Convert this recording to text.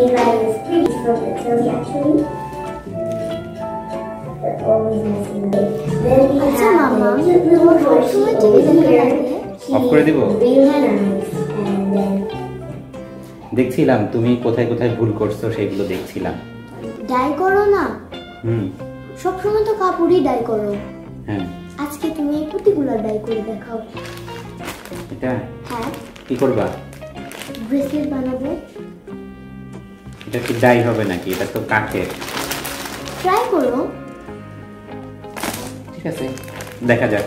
Eli is pretty from Italy actually. They're always messing with it. Then we have the cute little horse over here. Off করে দিব? Really nice. And then দেখছিলাম তুমি কোথায় কোথায় ভুল করছো সেগুলো দেখছিলাম। ডাই করো না। সবসময় তো কাপড়ই ডাই করো। হ্যাঁ। আজকে তুমি এই পুঁতিগুলো ডাই করে দেখাও। এটা? হ্যাঁ। কি করবা? ব্রেসলেট বানাবো। এটা কি ডাই হবে নাকি? এটা তো কাঠের। ট্রাই করো। ঠিক আছে, দেখা যাক।